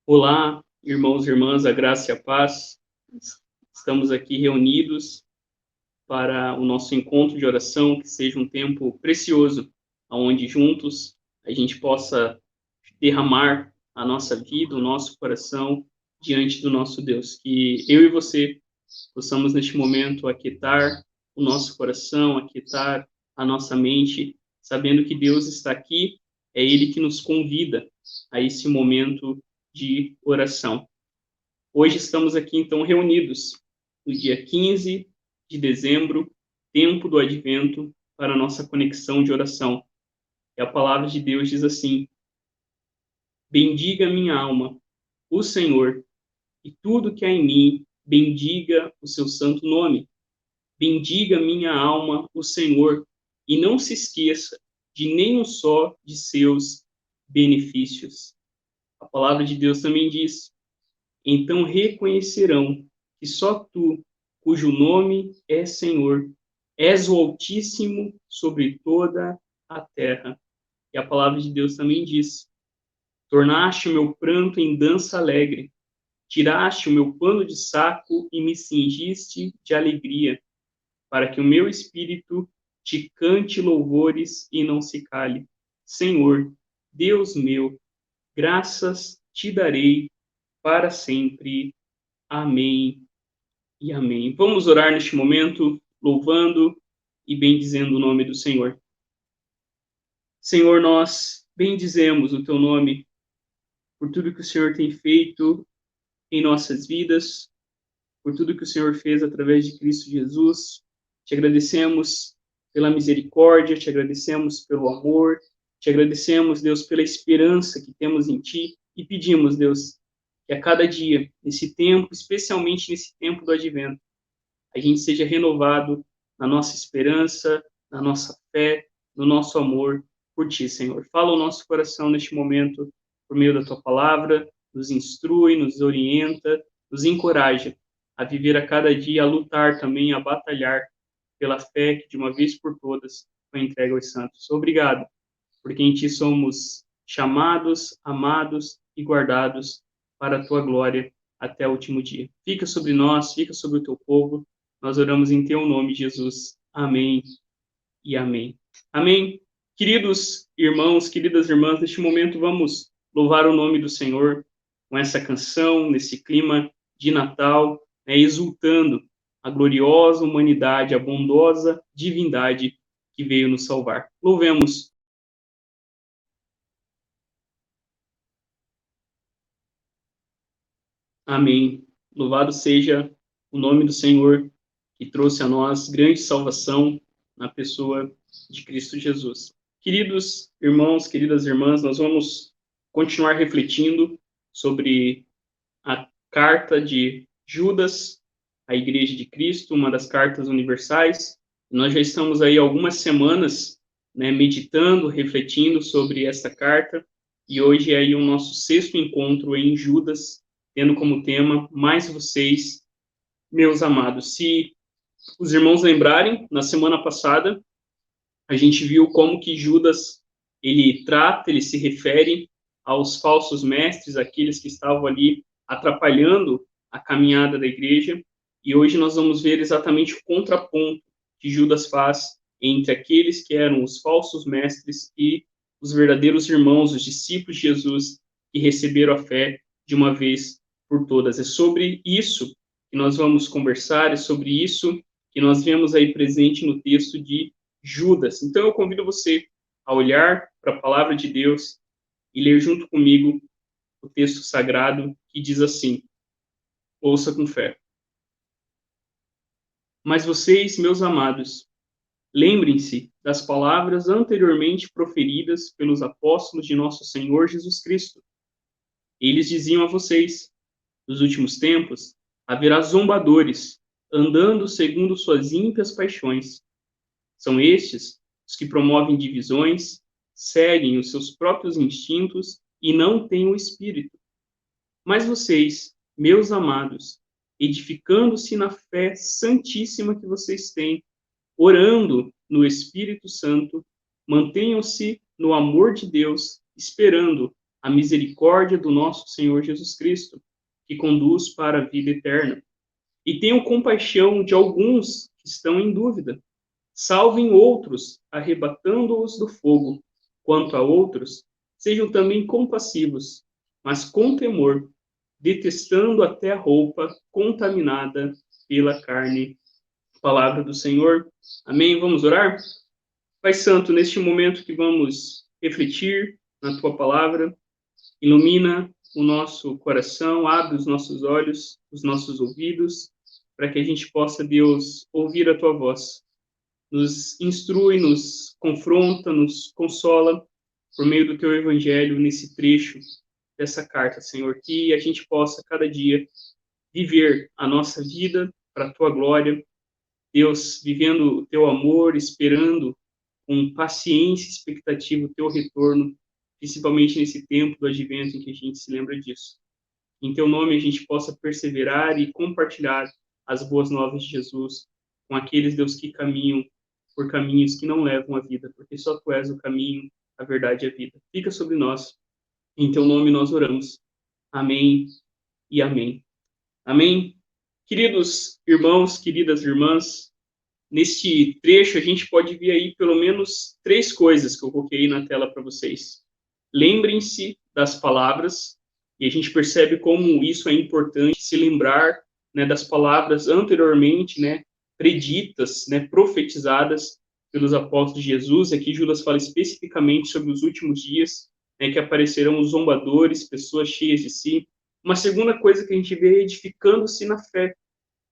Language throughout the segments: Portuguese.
Olá, irmãos e irmãs, a graça e a paz. Estamos aqui reunidos para o nosso encontro de oração, que seja um tempo precioso, onde juntos a gente possa derramar a nossa vida, o nosso coração diante do nosso Deus. Que eu e você possamos neste momento aquietar o nosso coração, aquietar a nossa mente, sabendo que Deus está aqui, é Ele que nos convida a esse momento de oração. Hoje estamos aqui, então, reunidos no dia 15 de dezembro, tempo do Advento, para a nossa conexão de oração. E a palavra de Deus diz assim: bendiga minha alma, o Senhor, e tudo que há em mim, bendiga o seu santo nome. Bendiga minha alma, o Senhor, e não se esqueça de nenhum só de seus benefícios. A palavra de Deus também diz: então reconhecerão que só tu, cujo nome é Senhor, és o Altíssimo sobre toda a terra. E a palavra de Deus também diz: tornaste o meu pranto em dança alegre, tiraste o meu pano de saco e me cingiste de alegria, para que o meu espírito te cante louvores e não se cale. Senhor, Deus meu, graças te darei para sempre. Amém e amém. Vamos orar neste momento, louvando e bendizendo o nome do Senhor. Senhor, nós bendizemos o teu nome por tudo que o Senhor tem feito em nossas vidas, por tudo que o Senhor fez através de Cristo Jesus. Te agradecemos pela misericórdia, te agradecemos pelo amor, te agradecemos, Deus, pela esperança que temos em Ti e pedimos, Deus, que a cada dia, nesse tempo, especialmente nesse tempo do Advento, a gente seja renovado na nossa esperança, na nossa fé, no nosso amor por Ti, Senhor. Fala o nosso coração neste momento por meio da Tua palavra, nos instrui, nos orienta, nos encoraja a viver a cada dia, a lutar também, a batalhar pela fé que de uma vez por todas foi entregue aos santos. Obrigado, porque em Ti somos chamados, amados e guardados para a Tua glória até o último dia. Fica sobre nós, fica sobre o Teu povo. Nós oramos em Teu nome, Jesus. Amém e amém. Amém. Queridos irmãos, queridas irmãs, neste momento vamos louvar o nome do Senhor com essa canção, nesse clima de Natal, exultando a gloriosa humanidade, a bondosa divindade que veio nos salvar. Louvemos. Amém. Louvado seja o nome do Senhor, que trouxe a nós grande salvação na pessoa de Cristo Jesus. Queridos irmãos, queridas irmãs, nós vamos continuar refletindo sobre a carta de Judas à Igreja de Cristo, uma das cartas universais. Nós já estamos aí algumas semanas, meditando, refletindo sobre esta carta, e hoje é aí o nosso sexto encontro em Judas, tendo como tema Mais Vocês, Meus Amados. Se os irmãos lembrarem, na semana passada, a gente viu como que Judas, ele se refere aos falsos mestres, aqueles que estavam ali atrapalhando a caminhada da igreja, e hoje nós vamos ver exatamente o contraponto que Judas faz entre aqueles que eram os falsos mestres e os verdadeiros irmãos, os discípulos de Jesus, que receberam a fé de uma vez por todas. É sobre isso que nós vamos conversar, é sobre isso que nós vemos aí presente no texto de Judas. Então eu convido você a olhar para a palavra de Deus e ler junto comigo o texto sagrado que diz assim: ouça com fé. Mas vocês, meus amados, lembrem-se das palavras anteriormente proferidas pelos apóstolos de nosso Senhor Jesus Cristo. Eles diziam a vocês: nos últimos tempos haverá zombadores, andando segundo suas ímpias paixões. São estes os que promovem divisões, seguem os seus próprios instintos e não têm o espírito. Mas vocês, meus amados, edificando-se na fé santíssima que vocês têm, orando no Espírito Santo, mantenham-se no amor de Deus, esperando a misericórdia do nosso Senhor Jesus Cristo, que conduz para a vida eterna. E tenham compaixão de alguns que estão em dúvida. Salvem outros, arrebatando-os do fogo. Quanto a outros, sejam também compassivos, mas com temor, detestando até a roupa contaminada pela carne. Palavra do Senhor. Amém? Vamos orar? Pai Santo, neste momento que vamos refletir na Tua palavra, ilumina o nosso coração, abre os nossos olhos, os nossos ouvidos, para que a gente possa, Deus, ouvir a Tua voz. Nos instrui, nos confronta, nos consola por meio do Teu Evangelho nesse trecho dessa carta, Senhor, que a gente possa, cada dia, viver a nossa vida para a Tua glória, Deus, vivendo o Teu amor, esperando com paciência e expectativa o Teu retorno, principalmente nesse tempo do advento em que a gente se lembra disso. Em Teu nome a gente possa perseverar e compartilhar as boas novas de Jesus com aqueles, Deus, que caminham por caminhos que não levam à vida, porque só Tu és o caminho, a verdade e a vida. Fica sobre nós. Em Teu nome nós oramos. Amém e amém. Amém. Queridos irmãos, queridas irmãs, neste trecho a gente pode ver aí pelo menos 3 coisas que eu coloquei aí na tela para vocês. Lembrem-se das palavras, e a gente percebe como isso é importante, se lembrar, né, das palavras anteriormente, né, preditas, né, profetizadas pelos apóstolos de Jesus. Aqui Judas fala especificamente sobre os últimos dias, né, que aparecerão os zombadores, pessoas cheias de si. Uma segunda coisa que a gente vê é edificando-se na fé.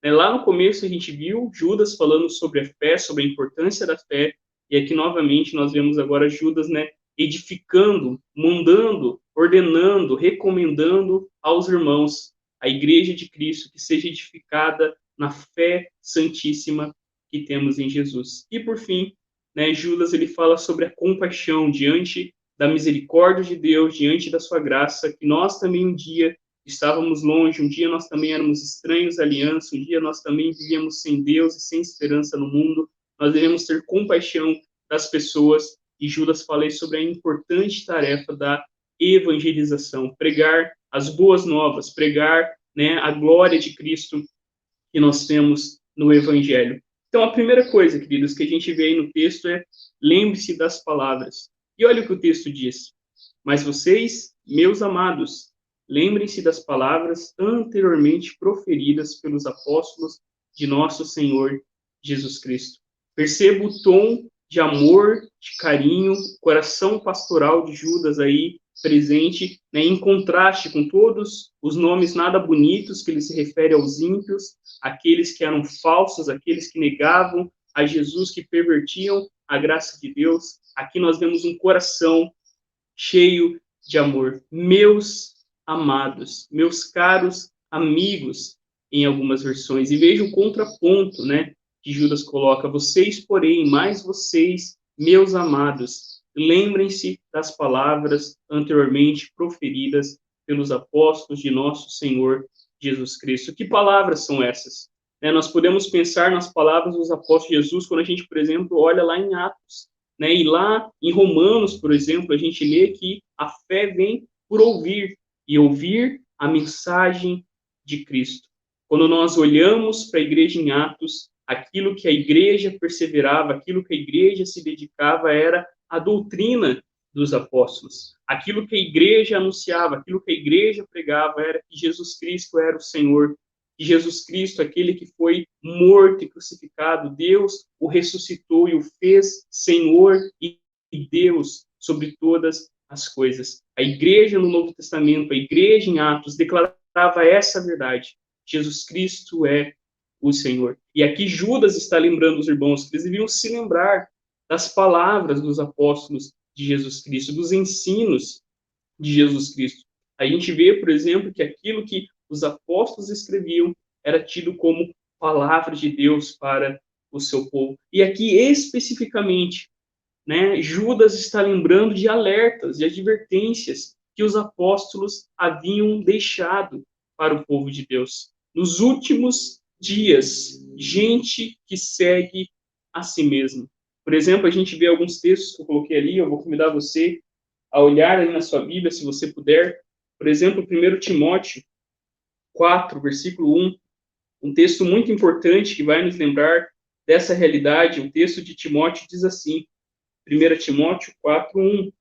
Lá no começo a gente viu Judas falando sobre a fé, sobre a importância da fé, e aqui novamente nós vemos agora Judas, né, edificando, mandando, ordenando, recomendando aos irmãos, a igreja de Cristo, que seja edificada na fé santíssima que temos em Jesus. E por fim, né, Judas ele fala sobre a compaixão diante da misericórdia de Deus, diante da sua graça, que nós também um dia estávamos longe, um dia nós também éramos estranhos à aliança, um dia nós também vivíamos sem Deus e sem esperança no mundo. Nós devemos ter compaixão das pessoas, e Judas fala sobre a importante tarefa da evangelização, pregar as boas novas, pregar, né, a glória de Cristo que nós temos no Evangelho. Então, a primeira coisa, queridos, que a gente vê aí no texto é: lembre-se das palavras. E olha o que o texto diz: mas vocês, meus amados, lembrem-se das palavras anteriormente proferidas pelos apóstolos de nosso Senhor Jesus Cristo. Perceba o tom de amor, de carinho, coração pastoral de Judas aí presente, né, em contraste com todos os nomes nada bonitos que ele se refere aos ímpios, aqueles que eram falsos, aqueles que negavam a Jesus, que pervertiam a graça de Deus. Aqui nós vemos um coração cheio de amor. Meus amados, meus caros amigos, em algumas versões. E veja o contraponto, né, que Judas coloca: vocês, porém, mais vocês, meus amados, lembrem-se das palavras anteriormente proferidas pelos apóstolos de nosso Senhor Jesus Cristo. Que palavras são essas? Nós podemos pensar nas palavras dos apóstolos de Jesus quando a gente, por exemplo, olha lá em Atos, né? E lá em Romanos, por exemplo, a gente lê que a fé vem por ouvir, e ouvir a mensagem de Cristo. Quando nós olhamos para a igreja em Atos, aquilo que a igreja perseverava, aquilo que a igreja se dedicava era a doutrina dos apóstolos. Aquilo que a igreja anunciava, aquilo que a igreja pregava era que Jesus Cristo era o Senhor, que Jesus Cristo, aquele que foi morto e crucificado, Deus o ressuscitou e o fez Senhor e Deus sobre todas as coisas. A igreja no Novo Testamento, a igreja em Atos, declarava essa verdade: Jesus Cristo é o Senhor. E aqui Judas está lembrando os irmãos que eles deviam se lembrar das palavras dos apóstolos de Jesus Cristo, dos ensinos de Jesus Cristo. A gente vê, por exemplo, que aquilo que os apóstolos escreviam era tido como palavra de Deus para o seu povo. E aqui, especificamente, né, Judas está lembrando de alertas, de advertências que os apóstolos haviam deixado para o povo de Deus. Nos últimos dias, gente que segue a si mesma. Por exemplo, a gente vê alguns textos que eu coloquei ali, eu vou convidar você a olhar aí na sua Bíblia, se você puder. Por exemplo, 1 Timóteo 4, versículo 1, um texto muito importante que vai nos lembrar dessa realidade. O texto de Timóteo diz assim, 1 Timóteo 4, 1,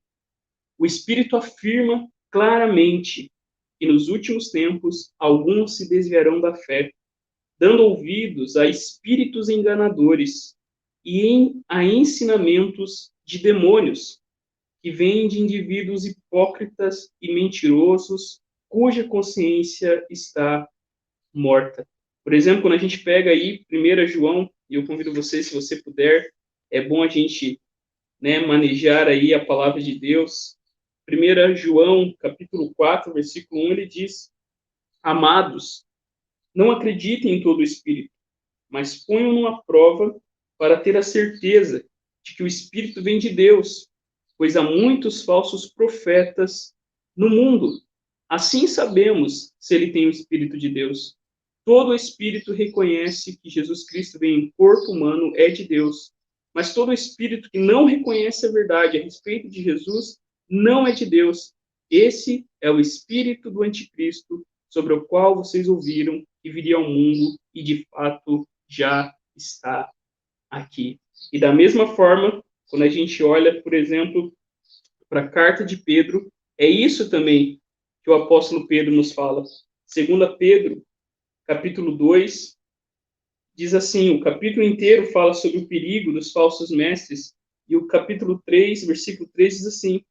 o Espírito afirma claramente que nos últimos tempos alguns se desviarão da fé, dando ouvidos a espíritos enganadores e a ensinamentos de demônios, que vêm de indivíduos hipócritas e mentirosos, cuja consciência está morta. Por exemplo, quando a gente pega aí 1 João, e eu convido você, se você puder, é bom a gente, manejar aí a palavra de Deus. 1 João, capítulo 4, versículo 1, ele diz, amados, não acreditem em todo o Espírito, mas ponham-no à prova para ter a certeza de que o Espírito vem de Deus, pois há muitos falsos profetas no mundo. Assim sabemos se ele tem o Espírito de Deus. Todo espírito reconhece que Jesus Cristo vem em corpo humano é de Deus, mas todo espírito que não reconhece a verdade a respeito de Jesus não é de Deus. Esse é o espírito do anticristo, sobre o qual vocês ouviram que viria ao mundo e de fato já está aqui. E da mesma forma, quando a gente olha, por exemplo, para a carta de Pedro, é isso também que o apóstolo Pedro nos fala. 2 Pedro, capítulo 2, diz assim, o capítulo inteiro fala sobre o perigo dos falsos mestres, e o capítulo 3, versículo 3 diz assim,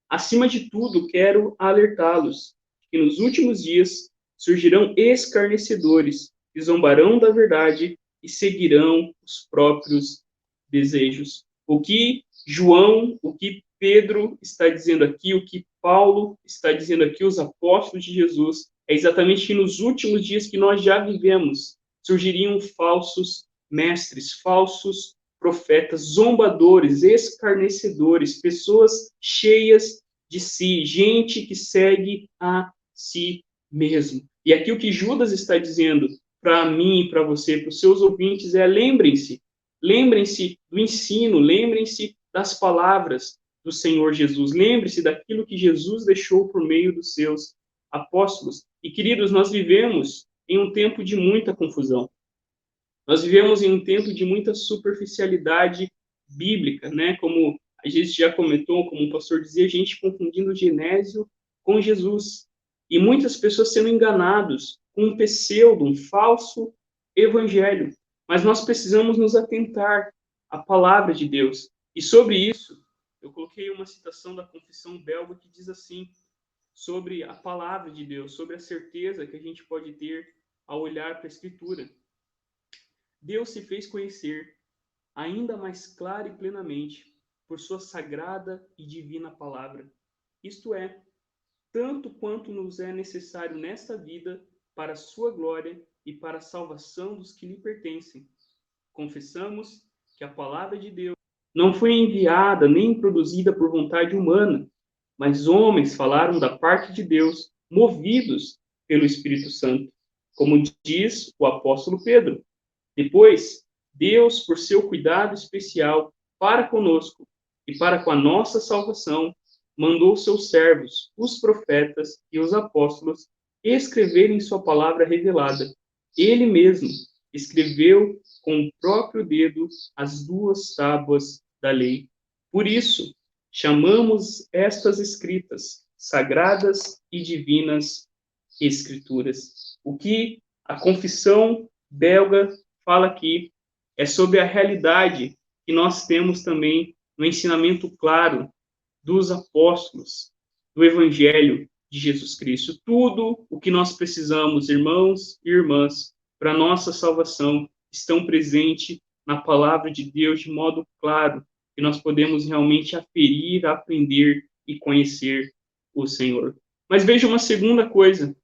acima de tudo, quero alertá-los que nos últimos dias surgirão escarnecedores que zombarão da verdade e seguirão os próprios desejos. O que João, o que Pedro está dizendo aqui, o que Paulo está dizendo aqui, os apóstolos de Jesus, é exatamente que nos últimos dias que nós já vivemos, surgiriam falsos mestres, falsos profetas, zombadores, escarnecedores, pessoas cheias de si, gente que segue a si mesmo. E aqui o que Judas está dizendo para mim e para você, para os seus ouvintes, é lembrem-se do ensino, lembrem-se das palavras do Senhor Jesus, lembre-se daquilo que Jesus deixou por meio dos seus apóstolos. E, queridos, nós vivemos em um tempo de muita confusão. Nós vivemos em um tempo de muita superficialidade bíblica, né? Como a gente já comentou, como o pastor dizia, a gente confundindo Genésio com Jesus. E muitas pessoas sendo enganados com um pseudo, um falso evangelho. Mas nós precisamos nos atentar à palavra de Deus. E sobre isso, eu coloquei uma citação da Confissão Belga que diz assim, sobre a palavra de Deus, sobre a certeza que a gente pode ter ao olhar para a Escritura. Deus se fez conhecer ainda mais clara e plenamente por sua sagrada e divina palavra. Isto é, tanto quanto nos é necessário nesta vida para a sua glória e para a salvação dos que lhe pertencem. Confessamos que a palavra de Deus não foi enviada nem produzida por vontade humana, mas homens falaram da parte de Deus, movidos pelo Espírito Santo, como diz o apóstolo Pedro. Depois, Deus, por seu cuidado especial para conosco e para com a nossa salvação, mandou seus servos, os profetas e os apóstolos, escreverem sua palavra revelada. Ele mesmo escreveu com o próprio dedo as duas tábuas da lei. Por isso, chamamos estas escritas sagradas e divinas escrituras. O que a confissão belga fala aqui é sobre a realidade que nós temos também no ensinamento claro dos apóstolos, do Evangelho de Jesus Cristo. Tudo o que nós precisamos, irmãos e irmãs, para nossa salvação, estão presentes na palavra de Deus de modo claro, que nós podemos realmente aferir, aprender e conhecer o Senhor. Mas veja uma segunda coisa.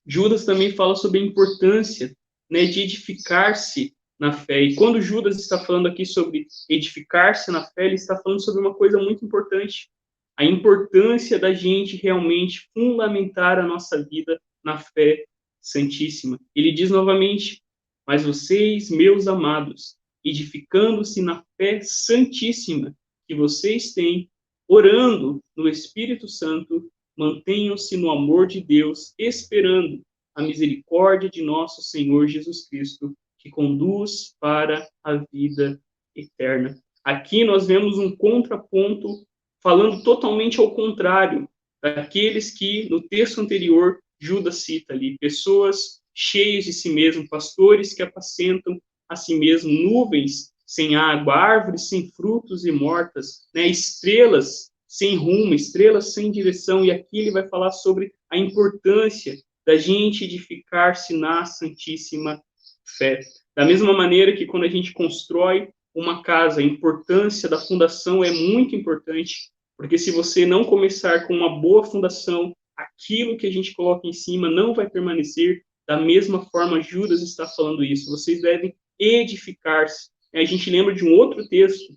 Judas também fala sobre a importância, de edificar-se na fé. E quando Judas está falando aqui sobre edificar-se na fé, ele está falando sobre uma coisa muito importante. A importância da gente realmente fundamentar a nossa vida na fé santíssima. Ele diz novamente, mas vocês, meus amados, edificando-se na fé santíssima que vocês têm, orando no Espírito Santo, mantenham-se no amor de Deus, esperando a misericórdia de nosso Senhor Jesus Cristo, que conduz para a vida eterna. Aqui nós vemos um contraponto falando totalmente ao contrário daqueles que no texto anterior Judas cita ali, pessoas cheias de si mesmo, pastores que apacentam a si mesmo, nuvens sem água, árvores sem frutos e mortas, né? Estrelas sem rumo, estrelas sem direção. E aqui ele vai falar sobre a importância da gente edificar-se na santíssima fé. Da mesma maneira que quando a gente constrói uma casa, a importância da fundação é muito importante, porque se você não começar com uma boa fundação, aquilo que a gente coloca em cima não vai permanecer. Da mesma forma, Judas está falando isso. Vocês devem edificar-se. A gente lembra de um outro texto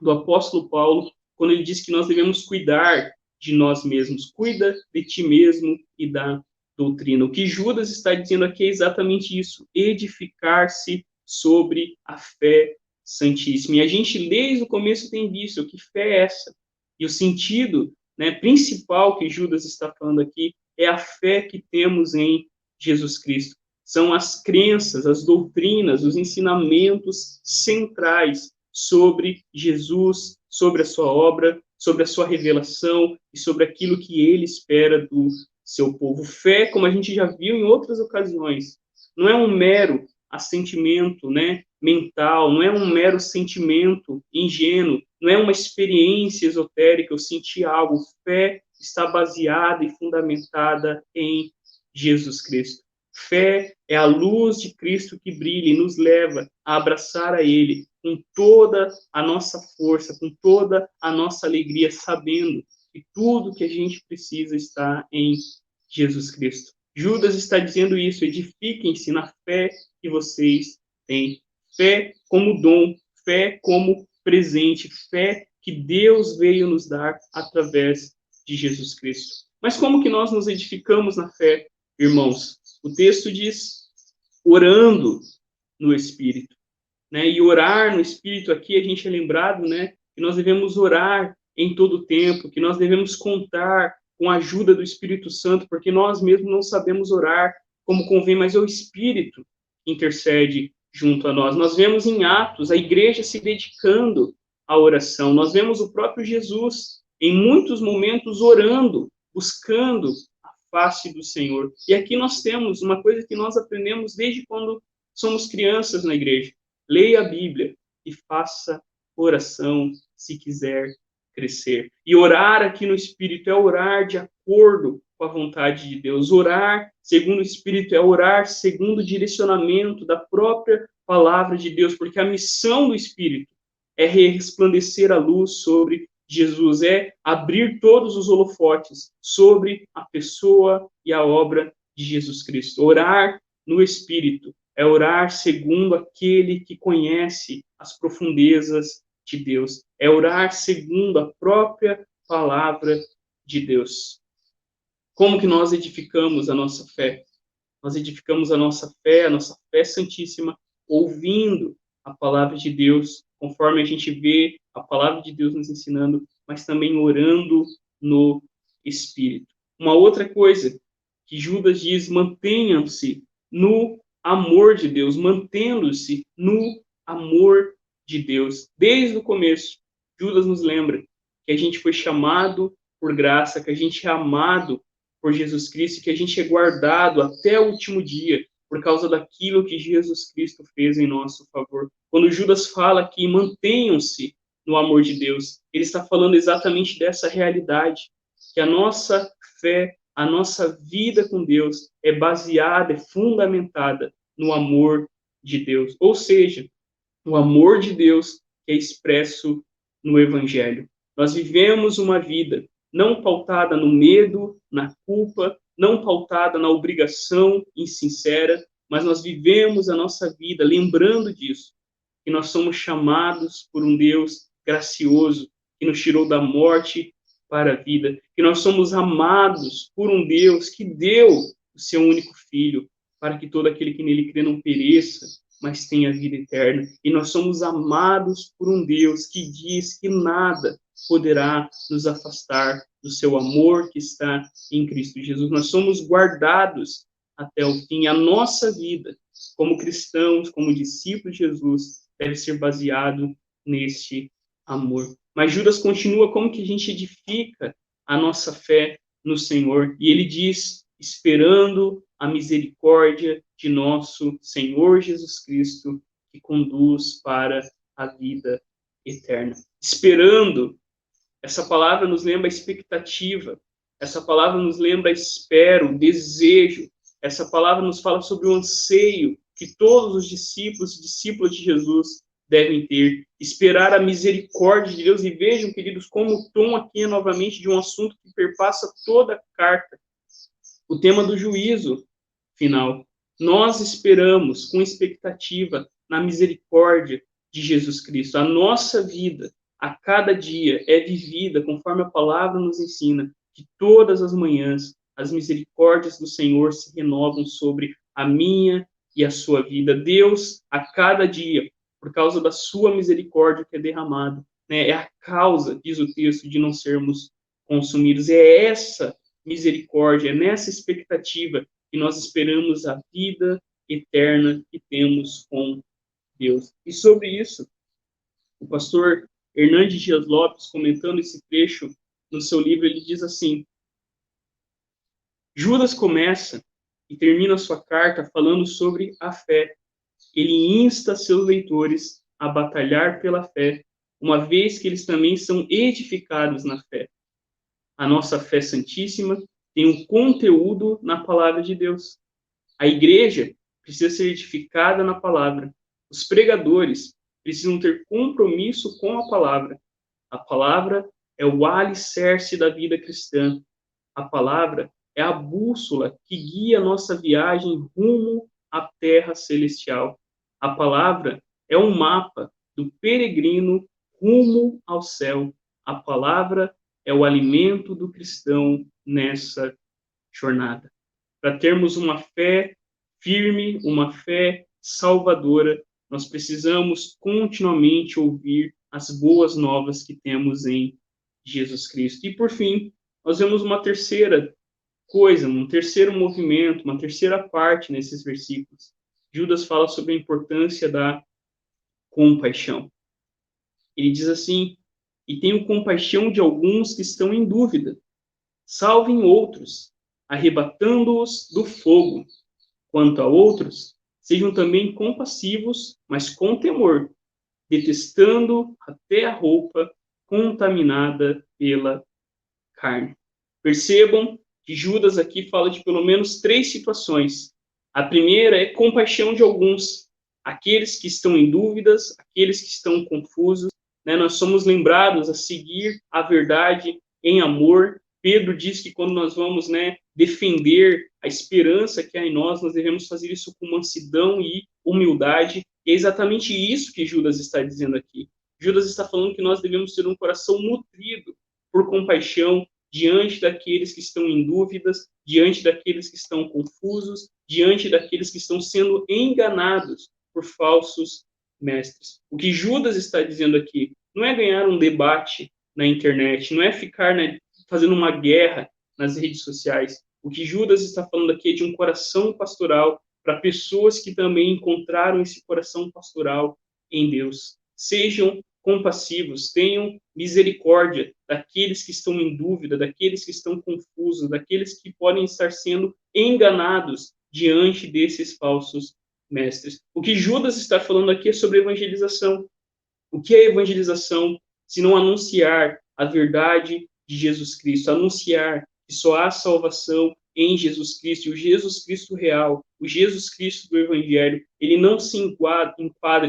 do apóstolo Paulo, quando ele diz que nós devemos cuidar de nós mesmos. Cuida de ti mesmo e da doutrina. O que Judas está dizendo aqui é exatamente isso, edificar-se sobre a fé santíssima. E a gente, desde o começo, tem visto que fé é essa. E o sentido, né, principal que Judas está falando aqui é a fé que temos em Jesus Cristo. São as crenças, as doutrinas, os ensinamentos centrais sobre Jesus, sobre a sua obra, sobre a sua revelação e sobre aquilo que ele espera do seu povo. Fé, como a gente já viu em outras ocasiões, não é um mero assentimento, né, mental, não é um mero sentimento ingênuo, não é uma experiência esotérica, eu senti algo. Fé está baseada e fundamentada em Jesus Cristo. Fé é a luz de Cristo que brilha e nos leva a abraçar a Ele com toda a nossa força, com toda a nossa alegria, sabendo que tudo que a gente precisa está em Jesus Cristo. Judas está dizendo isso, edifiquem-se na fé que vocês têm. Fé como dom, fé como presente, fé que Deus veio nos dar através de Jesus Cristo. Mas como que nós nos edificamos na fé, irmãos? O texto diz, orando no Espírito. Né? E orar no Espírito aqui, a gente é lembrado, né, que nós devemos orar em todo o tempo, que nós devemos contar com a ajuda do Espírito Santo, porque nós mesmos não sabemos orar como convém, mas é o Espírito que intercede junto a nós. Nós vemos em Atos a igreja se dedicando à oração. Nós vemos o próprio Jesus, em muitos momentos, orando, buscando a face do Senhor. E aqui nós temos uma coisa que nós aprendemos desde quando somos crianças na igreja. Leia a Bíblia e faça oração se quiser crescer. E orar aqui no Espírito é orar de acordo com a vontade de Deus. Orar segundo o Espírito é orar segundo o direcionamento da própria palavra de Deus, porque a missão do Espírito é resplandecer a luz sobre Jesus, é abrir todos os holofotes sobre a pessoa e a obra de Jesus Cristo. Orar no Espírito é orar segundo aquele que conhece as profundezas de Deus. É orar segundo a própria palavra de Deus. Como que nós edificamos a nossa fé? Nós edificamos a nossa fé santíssima, ouvindo a palavra de Deus, conforme a gente vê a palavra de Deus nos ensinando, mas também orando no Espírito. Uma outra coisa que Judas diz, mantenham-se no amor de Deus, mantendo-se no amor de Deus. Desde o começo, Judas nos lembra que a gente foi chamado por graça, que a gente é amado por Jesus Cristo, que a gente é guardado até o último dia por causa daquilo que Jesus Cristo fez em nosso favor. Quando Judas fala que mantenham-se no amor de Deus, ele está falando exatamente dessa realidade, que a nossa fé, a nossa vida com Deus é baseada, é fundamentada no amor de Deus. Ou seja, o amor de Deus é expresso no Evangelho. Nós vivemos uma vida não pautada no medo, na culpa, não pautada na obrigação insincera, mas nós vivemos a nossa vida lembrando disso, que nós somos chamados por um Deus gracioso, que nos tirou da morte para a vida, que nós somos amados por um Deus que deu o seu único filho, para que todo aquele que nele crê não pereça, mas têm a vida eterna. E nós somos amados por um Deus que diz que nada poderá nos afastar do seu amor que está em Cristo Jesus. Nós somos guardados até o fim. A nossa vida, como cristãos, como discípulos de Jesus, deve ser baseado neste amor. Mas Judas continua: como que a gente edifica a nossa fé no Senhor? E ele diz: esperando a misericórdia de nosso Senhor Jesus Cristo, que conduz para a vida eterna. Esperando, essa palavra nos lembra a expectativa, essa palavra nos lembra espero, desejo, essa palavra nos fala sobre o anseio que todos os discípulos e discípulas de Jesus devem ter, esperar a misericórdia de Deus. E vejam, queridos, como o tom aqui é novamente de um assunto que perpassa toda a carta, o tema do juízo final. Nós esperamos com expectativa na misericórdia de Jesus Cristo. A nossa vida, a cada dia, é vivida conforme a palavra nos ensina, que todas as manhãs as misericórdias do Senhor se renovam sobre a minha e a sua vida. Deus, a cada dia, por causa da sua misericórdia que é derramada, né, é a causa, diz o texto, de não sermos consumidos. É essa misericórdia, é nessa expectativa que nós esperamos a vida eterna que temos com Deus. E sobre isso, o pastor Hernandes Dias Lopes, comentando esse trecho no seu livro, ele diz assim: Judas começa e termina sua carta falando sobre a fé. Ele insta seus leitores a batalhar pela fé, uma vez que eles também são edificados na fé. A nossa fé santíssima tem um conteúdo na palavra de Deus. A igreja precisa ser edificada na palavra. Os pregadores precisam ter compromisso com a palavra. A palavra é o alicerce da vida cristã. A palavra é a bússola que guia a nossa viagem rumo à terra celestial. A palavra é um mapa do peregrino rumo ao céu. A palavra é o alimento do cristão nessa jornada. Para termos uma fé firme, uma fé salvadora, nós precisamos continuamente ouvir as boas novas que temos em Jesus Cristo. E, por fim, nós vemos uma terceira coisa, um terceiro movimento, uma terceira parte nesses versículos. Judas fala sobre a importância da compaixão. Ele diz assim: e tenho compaixão de alguns que estão em dúvida. Salvem outros, arrebatando-os do fogo. Quanto a outros, sejam também compassivos, mas com temor, detestando até a roupa contaminada pela carne. Percebam que Judas aqui fala de pelo menos 3 situações. A primeira é compaixão de alguns, aqueles que estão em dúvidas, aqueles que estão confusos, né? Nós somos lembrados a seguir a verdade em amor. Pedro diz que quando nós vamos, né, defender a esperança que há em nós devemos fazer isso com mansidão e humildade. E é exatamente isso que Judas está dizendo aqui. Judas está falando que nós devemos ter um coração nutrido por compaixão diante daqueles que estão em dúvidas, diante daqueles que estão confusos, diante daqueles que estão sendo enganados por falsos mestres. O que Judas está dizendo aqui não é ganhar um debate na internet, não é ficar, né, fazendo uma guerra nas redes sociais. O que Judas está falando aqui é de um coração pastoral para pessoas que também encontraram esse coração pastoral em Deus. Sejam compassivos, tenham misericórdia daqueles que estão em dúvida, daqueles que estão confusos, daqueles que podem estar sendo enganados diante desses falsos mestres. O que Judas está falando aqui é sobre evangelização. O que é evangelização se não anunciar a verdade de Jesus Cristo, anunciar que só há salvação em Jesus Cristo, e o Jesus Cristo real, o Jesus Cristo do Evangelho, ele não se enquadra,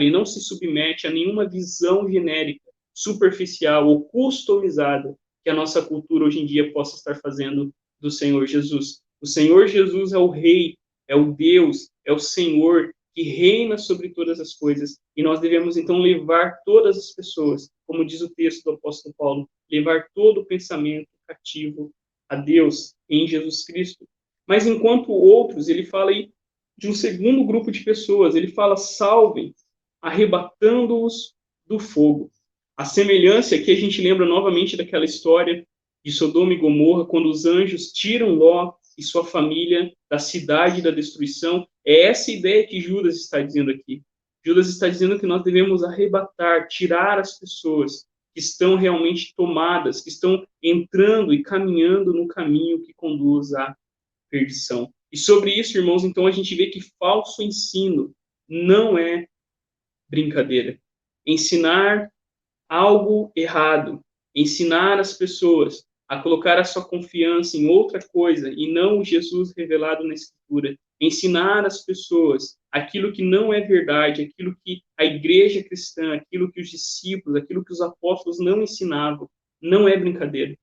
ele não se submete a nenhuma visão genérica, superficial ou customizada que a nossa cultura hoje em dia possa estar fazendo do Senhor Jesus. O Senhor Jesus é o Rei, é o Deus, é o Senhor que reina sobre todas as coisas, e nós devemos então levar todas as pessoas, como diz o texto do apóstolo Paulo, levar todo o pensamento cativo a Deus em Jesus Cristo. Mas enquanto outros, ele fala aí de um segundo grupo de pessoas. Ele fala: salvem, arrebatando-os do fogo. A semelhança que a gente lembra novamente daquela história de Sodoma e Gomorra, quando os anjos tiram Ló e sua família da cidade da destruição. É essa ideia que Judas está dizendo aqui. Judas está dizendo que nós devemos arrebatar, tirar as pessoas que estão realmente tomadas, que estão entrando e caminhando no caminho que conduz à perdição. E sobre isso, irmãos, então a gente vê que falso ensino não é brincadeira. Ensinar algo errado, ensinar as pessoas a colocar a sua confiança em outra coisa e não o Jesus revelado na Escritura, ensinar as pessoas aquilo que não é verdade, aquilo que a igreja cristã, aquilo que os discípulos, aquilo que os apóstolos não ensinavam, não é brincadeira,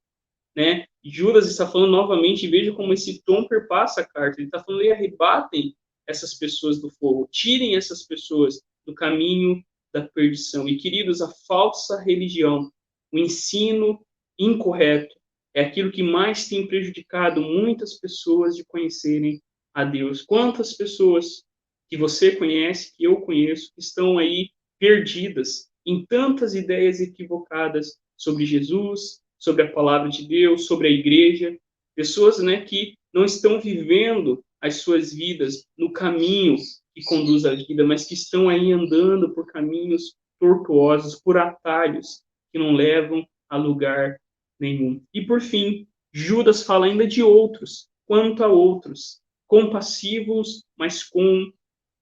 né? Judas está falando novamente, e veja como esse tom perpassa a carta, ele está falando: e arrebatem essas pessoas do fogo, tirem essas pessoas do caminho da perdição. E, queridos, a falsa religião, o ensino incorreto, é aquilo que mais tem prejudicado muitas pessoas de conhecerem a Deus. Quantas pessoas que você conhece, que eu conheço, que estão aí perdidas em tantas ideias equivocadas sobre Jesus, sobre a palavra de Deus, sobre a igreja, pessoas, né, que não estão vivendo as suas vidas no caminho que conduz à vida, mas que estão aí andando por caminhos tortuosos, por atalhos que não levam a lugar nenhum. E por fim, Judas fala ainda de outros, quanto a outros, compassivos, mas com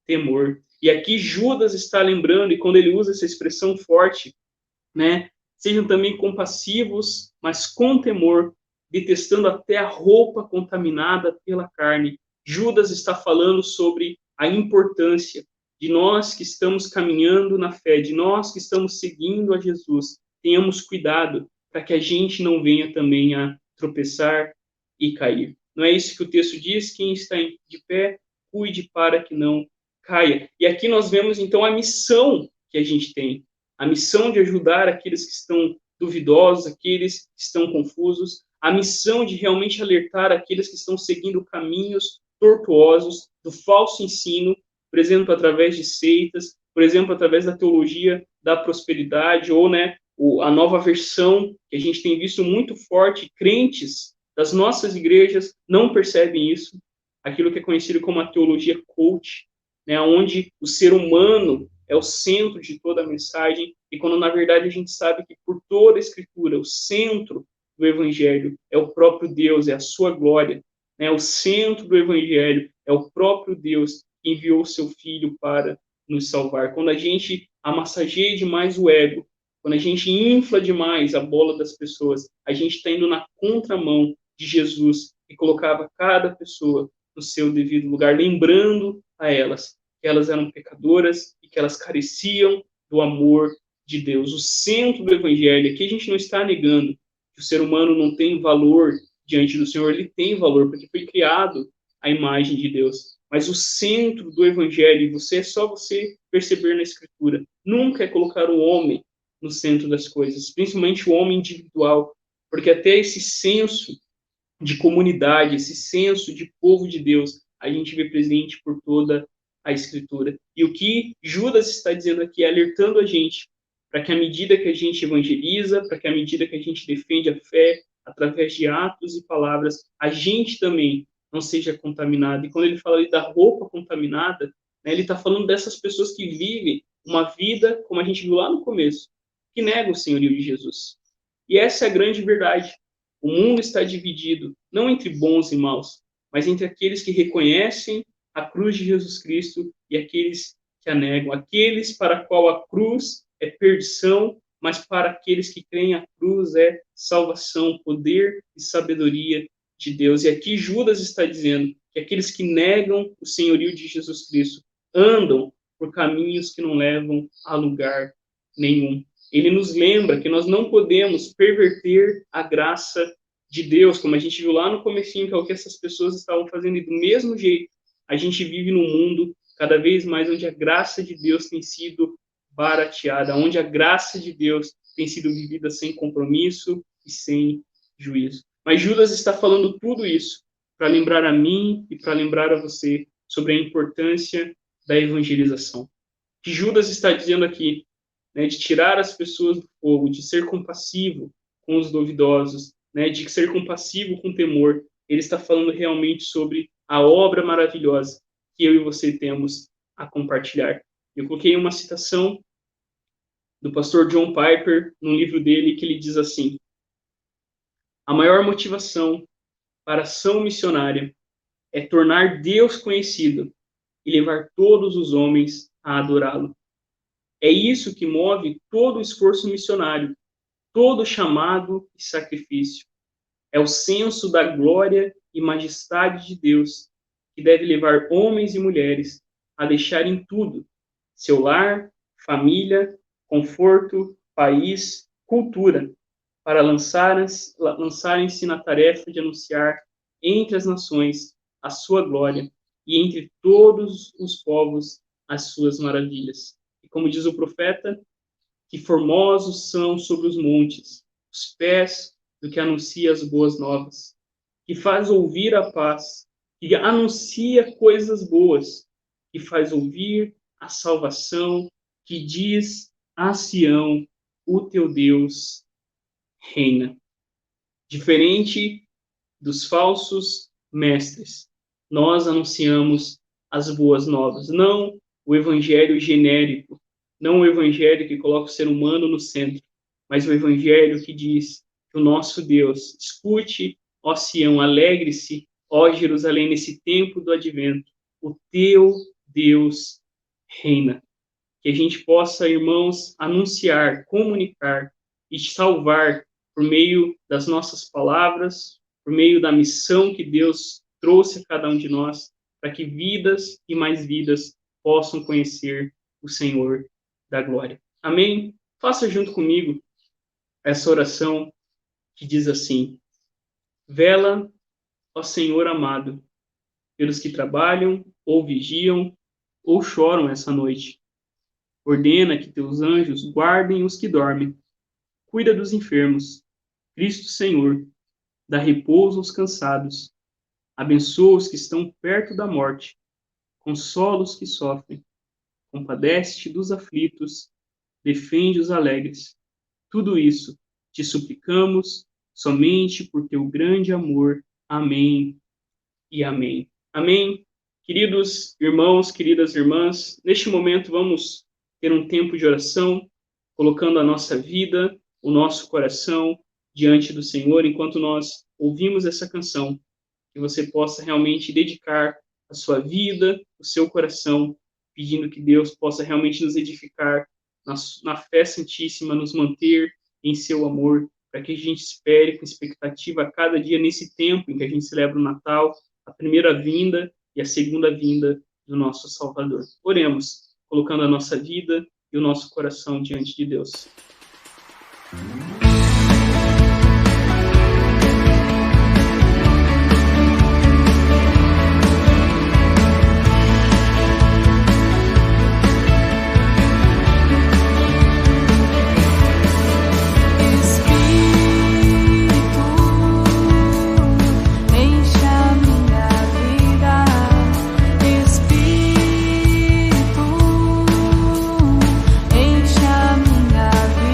temor. E aqui Judas está lembrando, e quando ele usa essa expressão forte, né, sejam também compassivos, mas com temor, detestando até a roupa contaminada pela carne. Judas está falando sobre a importância de nós que estamos caminhando na fé, de nós que estamos seguindo a Jesus, tenhamos cuidado para que a gente não venha também a tropeçar e cair. Não é isso que o texto diz? Quem está de pé, cuide para que não caia. E aqui nós vemos então a missão que a gente tem, a missão de ajudar aqueles que estão duvidosos, aqueles que estão confusos, a missão de realmente alertar aqueles que estão seguindo caminhos tortuosos do falso ensino, por exemplo, através de seitas, por exemplo, através da teologia da prosperidade, ou, né, a nova versão que a gente tem visto muito forte, crentes das nossas igrejas não percebem isso, aquilo que é conhecido como a teologia coach, né, onde o ser humano é o centro de toda a mensagem, e quando na verdade a gente sabe que por toda a Escritura, o centro do Evangelho é o próprio Deus, é a sua glória, né? O centro do Evangelho é o próprio Deus que enviou o seu Filho para nos salvar. Quando a gente amassageia demais o ego, quando a gente infla demais a bola das pessoas, a gente está indo na contramão de Jesus, que colocava cada pessoa no seu devido lugar, lembrando a elas que elas eram pecadoras e que elas careciam do amor de Deus. O centro do Evangelho, aqui a gente não está negando que o ser humano não tem valor diante do Senhor, ele tem valor, porque foi criado à imagem de Deus. Mas o centro do Evangelho, você é só você perceber na Escritura, nunca é colocar o homem no centro das coisas, principalmente o homem individual, porque até esse senso de comunidade, esse senso de povo de Deus, a gente vê presente por toda a Escritura. E o que Judas está dizendo aqui é alertando a gente para que à medida que a gente evangeliza, para que à medida que a gente defende a fé através de atos e palavras, a gente também não seja contaminado. E quando ele fala ali da roupa contaminada, né, ele está falando dessas pessoas que vivem uma vida, como a gente viu lá no começo, que negam o senhorio de Jesus. E essa é a grande verdade. O mundo está dividido, não entre bons e maus, mas entre aqueles que reconhecem a cruz de Jesus Cristo e aqueles que a negam. Aqueles para a qual a cruz é perdição, mas para aqueles que creem a cruz é salvação, poder e sabedoria de Deus. E aqui Judas está dizendo que aqueles que negam o senhorio de Jesus Cristo andam por caminhos que não levam a lugar nenhum. Ele nos lembra que nós não podemos perverter a graça de Deus, como a gente viu lá no comecinho, que é o que essas pessoas estavam fazendo, e do mesmo jeito, a gente vive num mundo cada vez mais onde a graça de Deus tem sido barateada, onde a graça de Deus tem sido vivida sem compromisso e sem juízo. Mas Judas está falando tudo isso para lembrar a mim e para lembrar a você sobre a importância da evangelização. O que Judas está dizendo aqui, né, de tirar as pessoas do fogo, de ser compassivo com os duvidosos, né, de ser compassivo com temor, ele está falando realmente sobre a obra maravilhosa que eu e você temos a compartilhar. Eu coloquei uma citação do pastor John Piper, num livro dele, que ele diz assim: a maior motivação para a ação missionária é tornar Deus conhecido e levar todos os homens a adorá-lo. É isso que move todo o esforço missionário, todo chamado e sacrifício. É o senso da glória e majestade de Deus que deve levar homens e mulheres a deixarem tudo, seu lar, família, conforto, país, cultura, para lançarem-se na tarefa de anunciar entre as nações a sua glória e entre todos os povos as suas maravilhas. E como diz o profeta, que formosos são sobre os montes os pés do que anuncia as boas novas, que faz ouvir a paz, que anuncia coisas boas, que faz ouvir a salvação, que diz a Sião, o teu Deus reina. Diferente dos falsos mestres, nós anunciamos as boas novas, não o evangelho genérico, não o evangelho que coloca o ser humano no centro, mas o evangelho que diz que o nosso Deus, escute, ó Sião, alegre-se, ó Jerusalém, nesse tempo do advento, o teu Deus reina. Que a gente possa, irmãos, anunciar, comunicar e salvar por meio das nossas palavras, por meio da missão que Deus trouxe a cada um de nós, para que vidas e mais vidas possam conhecer o Senhor da glória. Amém? Faça junto comigo essa oração que diz assim: vela, ó Senhor amado, pelos que trabalham, ou vigiam, ou choram essa noite. Ordena que teus anjos guardem os que dormem. Cuida dos enfermos. Cristo Senhor, dá repouso aos cansados. Abençoa os que estão perto da morte. Consola os que sofrem. Compadece-te dos aflitos. Defende os alegres. Tudo isso te suplicamos somente por teu grande amor. Amém e amém. Amém. Queridos irmãos, queridas irmãs, neste momento vamos ter um tempo de oração, colocando a nossa vida, o nosso coração diante do Senhor, enquanto nós ouvimos essa canção, que você possa realmente dedicar a sua vida, o seu coração, pedindo que Deus possa realmente nos edificar na fé santíssima, nos manter em seu amor, para que a gente espere com expectativa a cada dia nesse tempo em que a gente celebra o Natal, a primeira vinda e a segunda vinda do nosso Salvador. Oremos, colocando a nossa vida e o nosso coração diante de Deus. Enche a minha vida.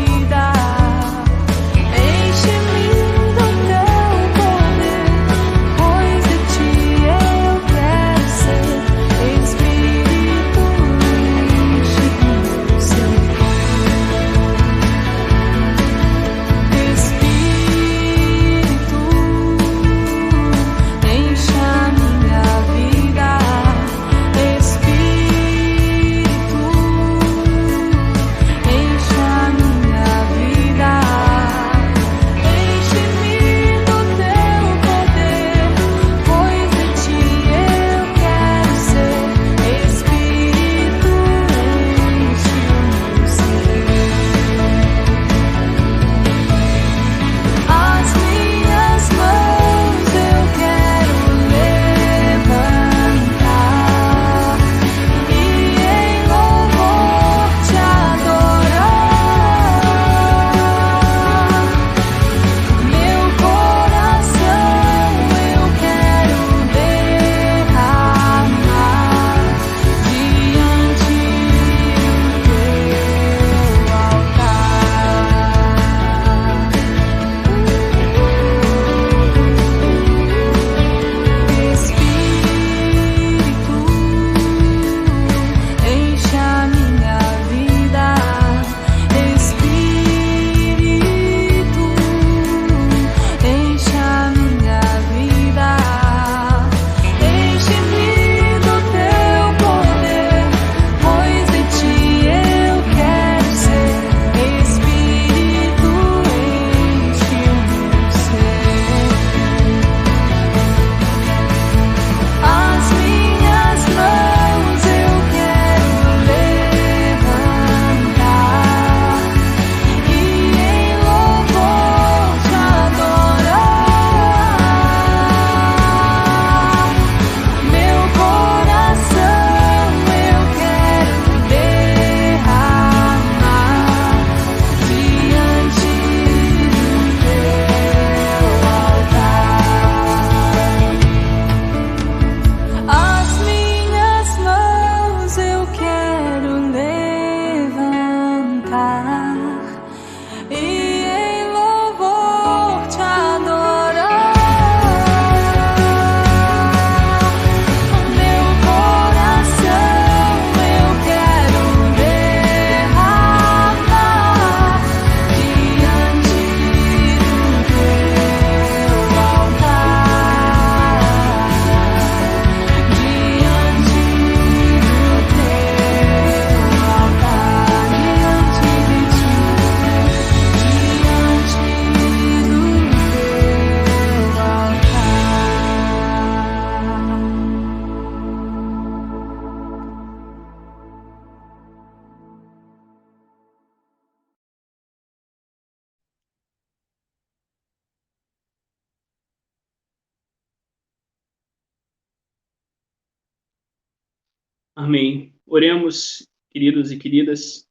Amém. Oremos, queridos e queridas.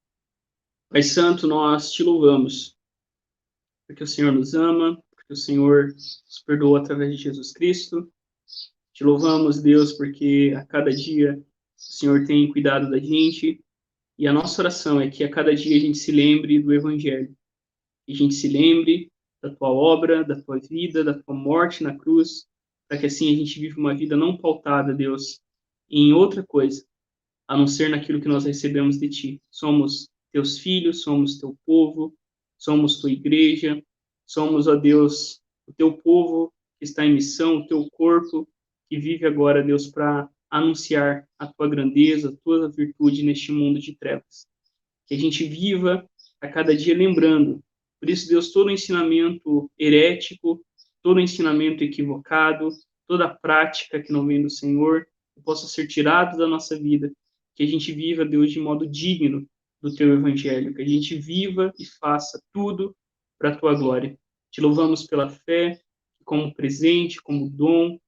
Pai Santo, nós te louvamos, porque o Senhor nos ama, porque o Senhor nos perdoou através de Jesus Cristo. Te louvamos, Deus, porque a cada dia o Senhor tem cuidado da gente, e a nossa oração é que a cada dia a gente se lembre do Evangelho, que a gente se lembre da tua obra, da tua vida, da tua morte na cruz, para que assim a gente viva uma vida não pautada, Deus, em outra coisa, a não ser naquilo que nós recebemos de ti. Somos teus filhos, somos teu povo, somos tua igreja, somos, ó Deus, o teu povo que está em missão, o teu corpo que vive agora, Deus, para anunciar a tua grandeza, a tua virtude neste mundo de trevas. Que a gente viva a cada dia lembrando. Por isso, Deus, todo ensinamento herético, todo ensinamento equivocado, toda prática que não vem do Senhor, possa ser tirado da nossa vida. Que a gente viva, Deus, de modo digno do teu evangelho, que a gente viva e faça tudo para a tua glória. Te louvamos pela fé, como presente, como dom,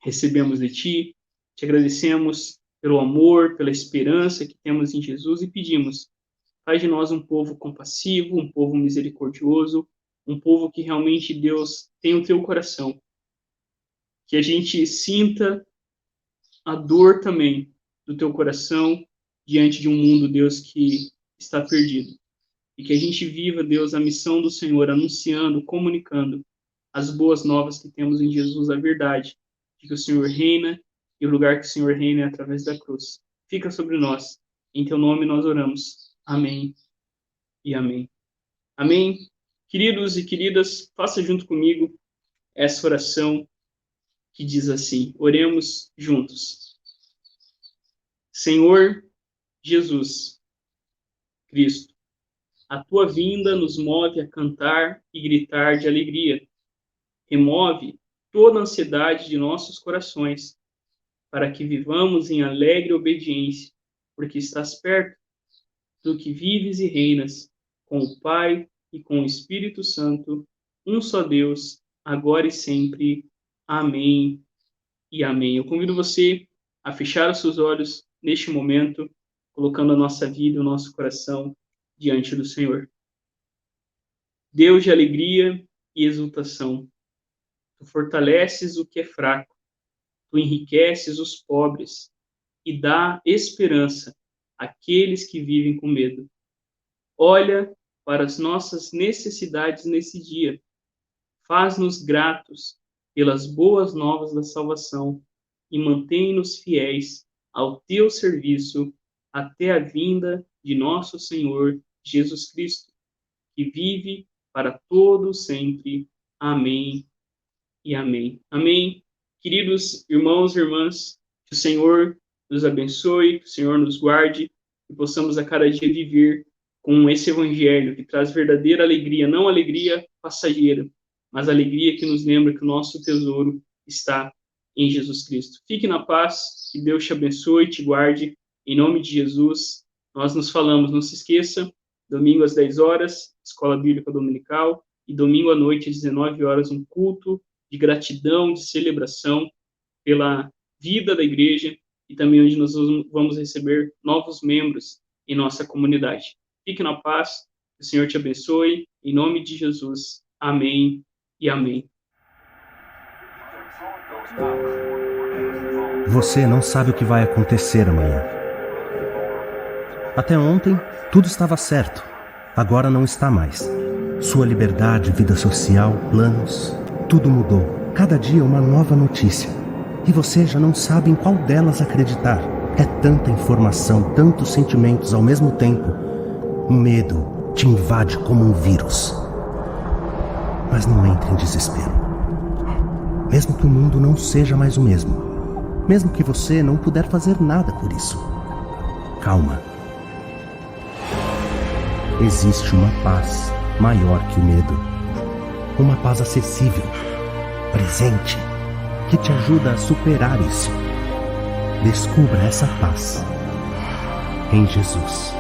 recebemos de ti. Te agradecemos pelo amor, pela esperança que temos em Jesus e pedimos, faz de nós um povo compassivo, um povo misericordioso, um povo que realmente, Deus, tem o teu coração. Que a gente sinta a dor também do teu coração diante de um mundo, Deus, que está perdido. E que a gente viva, Deus, a missão do Senhor, anunciando, comunicando as boas novas que temos em Jesus, a verdade, de que o Senhor reina e o lugar que o Senhor reina é através da cruz. Fica sobre nós. Em teu nome nós oramos. Amém e amém. Amém. Queridos e queridas, faça junto comigo essa oração que diz assim, oremos juntos. Senhor Jesus Cristo, a tua vinda nos move a cantar e gritar de alegria. Remove toda a ansiedade de nossos corações, para que vivamos em alegre obediência, porque estás perto, tu que vives e reinas, com o Pai e com o Espírito Santo, um só Deus, agora e sempre. Amém e amém. Eu convido você a fechar os seus olhos neste momento, colocando a nossa vida e o nosso coração diante do Senhor. Deus de alegria e exultação, tu fortaleces o que é fraco, tu enriqueces os pobres e dá esperança àqueles que vivem com medo. Olha para as nossas necessidades nesse dia, faz-nos gratos pelas boas novas da salvação e mantém-nos fiéis ao teu serviço até a vinda de nosso Senhor Jesus Cristo, que vive para todos sempre. Amém e amém. Amém. Queridos irmãos e irmãs, que o Senhor nos abençoe, que o Senhor nos guarde, e possamos a cada dia viver com esse evangelho que traz verdadeira alegria, não alegria passageira, mas alegria que nos lembra que o nosso tesouro está em Jesus Cristo. Fique na paz, que Deus te abençoe, te guarde, em nome de Jesus. Nós nos falamos, não se esqueça, domingo às 10 horas, Escola Bíblica Dominical, e domingo à noite às 19 horas, um culto de gratidão, de celebração pela vida da igreja, e também onde nós vamos receber novos membros em nossa comunidade. Fique na paz, que o Senhor te abençoe, em nome de Jesus. Amém e amém. Você não sabe o que vai acontecer amanhã. Até ontem, tudo estava certo. Agora não está mais. Sua liberdade, vida social, planos, tudo mudou. Cada dia uma nova notícia. E você já não sabe em qual delas acreditar. É tanta informação, tantos sentimentos ao mesmo tempo. O medo te invade como um vírus. Mas não entre em desespero. Mesmo que o mundo não seja mais o mesmo. Mesmo que você não puder fazer nada por isso. Calma. Existe uma paz maior que o medo. Uma paz acessível, presente, que te ajuda a superar isso. Descubra essa paz em Jesus.